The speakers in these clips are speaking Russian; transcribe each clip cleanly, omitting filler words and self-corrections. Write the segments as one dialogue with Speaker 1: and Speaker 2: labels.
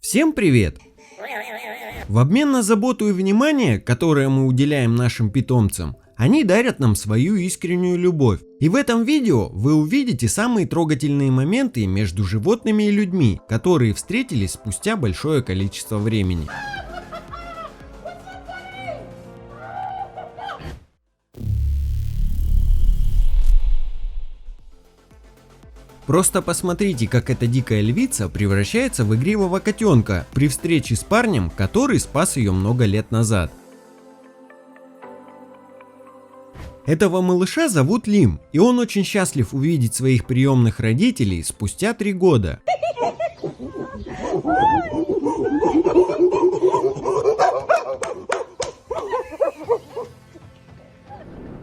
Speaker 1: Всем привет! В обмен на заботу и внимание, которое мы уделяем нашим питомцам, они дарят нам свою искреннюю любовь. И в этом видео вы увидите самые трогательные моменты между животными и людьми, которые встретились спустя большое количество времени. Просто посмотрите, как эта дикая львица превращается в игривого котенка при встрече с парнем, который спас ее много лет назад. Этого малыша зовут Лим, и он очень счастлив увидеть своих приемных родителей спустя 3 года.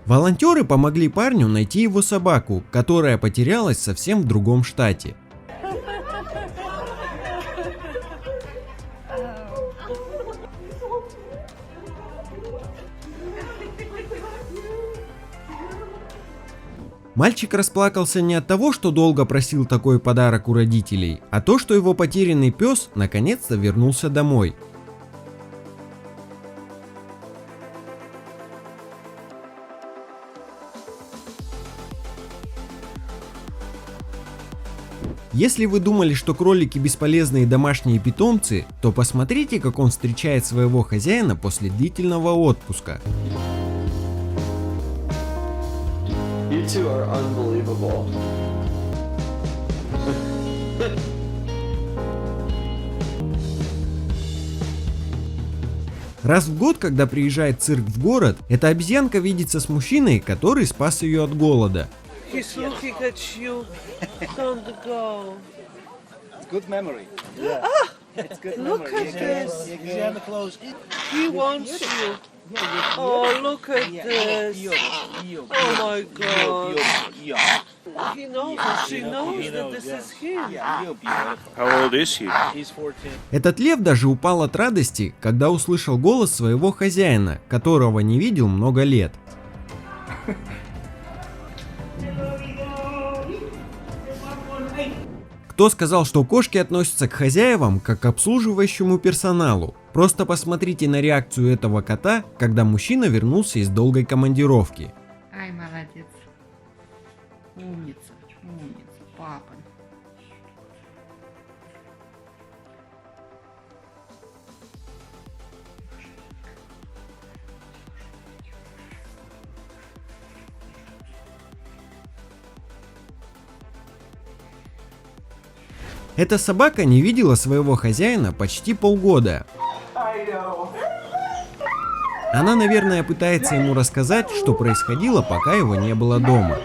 Speaker 1: Волонтеры помогли парню найти его собаку, которая потерялась совсем в другом штате. Мальчик расплакался не от того, что долго просил такой подарок у родителей, а то, что его потерянный пес наконец-то вернулся домой. Если вы думали, что кролики бесполезные домашние питомцы, то посмотрите, как он встречает своего хозяина после длительного отпуска.
Speaker 2: You two are unbelievable.
Speaker 1: Раз в год, когда приезжает цирк в город, эта обезьянка видится с мужчиной, который спас ее от голода.
Speaker 3: He's looking at you. Don't go.
Speaker 4: It's good memory. Yeah. It's good
Speaker 3: Look
Speaker 4: memory.
Speaker 3: at this.
Speaker 4: Examine the clothes.
Speaker 3: He wants you. Oh, look at this. Oh my God. He knows that she knows that this is him.
Speaker 5: How old is he?
Speaker 4: He's 14.
Speaker 1: Этот лев даже упал от радости, когда услышал голос своего хозяина, которого не видел много лет. Кто сказал, что кошки относятся к хозяевам как к обслуживающему персоналу? Просто посмотрите на реакцию этого кота, когда мужчина вернулся из долгой командировки.
Speaker 6: Ай, молодец. Умница, папа.
Speaker 1: Эта собака не видела своего хозяина почти полгода. Она, наверное, пытается ему рассказать, что происходило, пока его не было дома.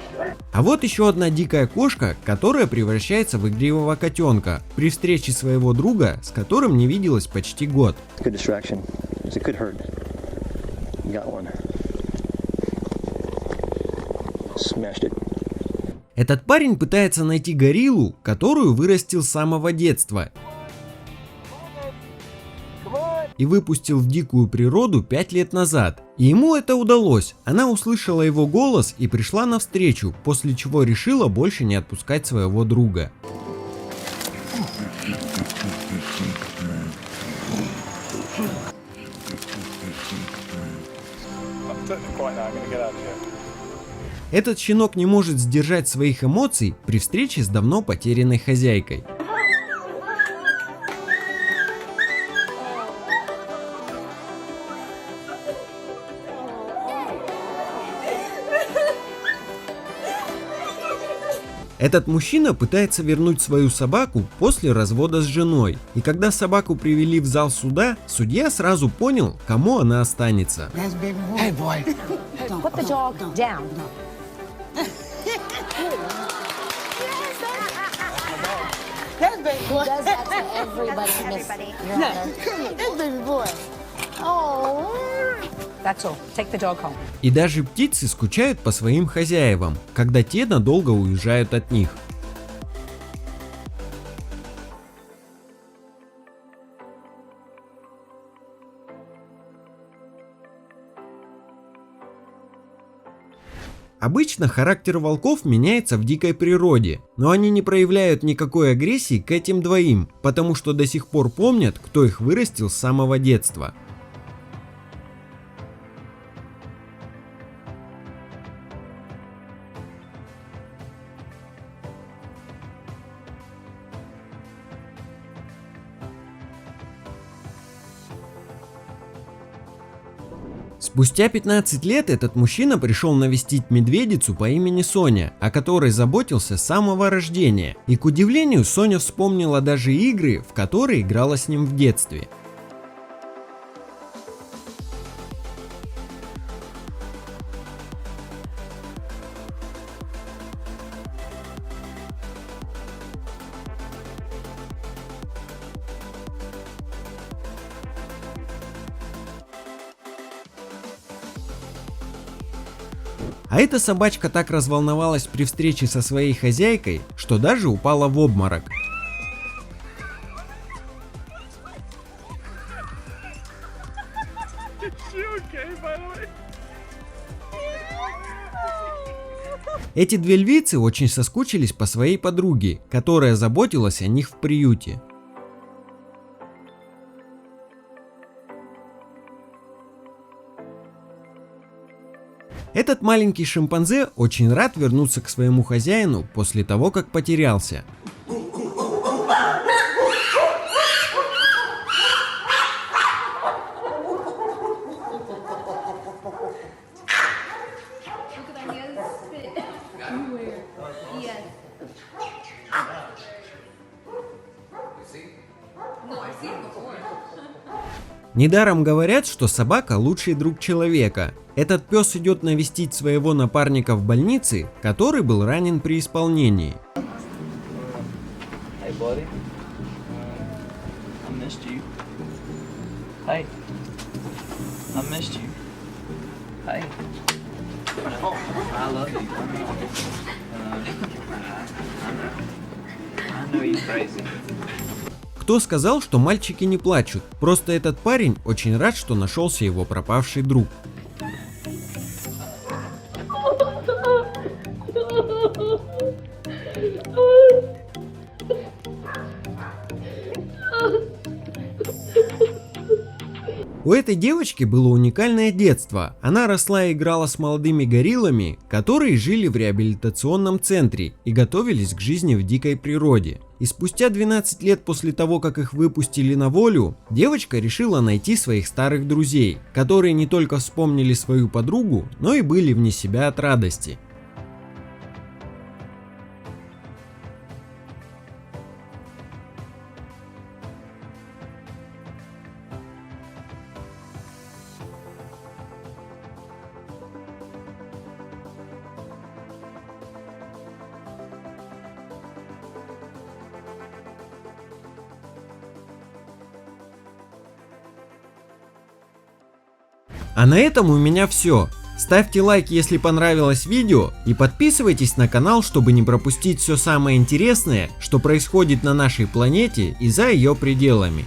Speaker 1: А вот еще одна дикая кошка, которая превращается в игривого котенка при встрече своего друга, с которым не виделась почти год.
Speaker 2: Good distraction. It could hurt. You got one. Smashed it.
Speaker 1: Этот парень пытается найти гориллу, которую вырастил с самого детства, и выпустил в дикую природу 5 лет назад. И ему это удалось. Она услышала его голос и пришла навстречу, после чего решила больше не отпускать своего друга. Этот щенок не может сдержать своих эмоций при встрече с давно потерянной хозяйкой. Этот мужчина пытается вернуть свою собаку после развода с женой. И когда собаку привели в зал суда, судья сразу понял, кому она останется.
Speaker 4: Hey, boy.
Speaker 7: Put the dog down. He does that to everybody, Miss Your Honor.
Speaker 8: This baby boy. Oh.
Speaker 7: That's all. Take the dog home.
Speaker 1: И даже птицы скучают по своим хозяевам, когда те надолго уезжают от них. Обычно характер волков меняется в дикой природе, но они не проявляют никакой агрессии к этим двоим, потому что до сих пор помнят, кто их вырастил с самого детства. Спустя 15 лет этот мужчина пришел навестить медведицу по имени Соня, о которой заботился с самого рождения. И к удивлению, Соня вспомнила даже игры, в которые играла с ним в детстве. А эта собачка так разволновалась при встрече со своей хозяйкой, что даже упала в обморок. Эти две львицы очень соскучились по своей подруге, которая заботилась о них в приюте. Этот маленький шимпанзе очень рад вернуться к своему хозяину после того, как потерялся. Недаром говорят, что собака лучший друг человека. Этот пес идет навестить своего напарника в больнице, который был ранен при исполнении.
Speaker 4: Hey, buddy. I missed you. Hey. I missed you. Hey. Oh, I love you. I know you're crazy.
Speaker 1: Кто сказал, что мальчики не плачут? Просто этот парень очень рад, что нашелся его пропавший друг. У этой девочки было уникальное детство. Она росла и играла с молодыми гориллами, которые жили в реабилитационном центре и готовились к жизни в дикой природе. И спустя 12 лет после того, как их выпустили на волю, девочка решила найти своих старых друзей, которые не только вспомнили свою подругу, но и были вне себя от радости. А на этом у меня все. Ставьте лайк, если понравилось видео, и подписывайтесь на канал, чтобы не пропустить все самое интересное, что происходит на нашей планете и за ее пределами.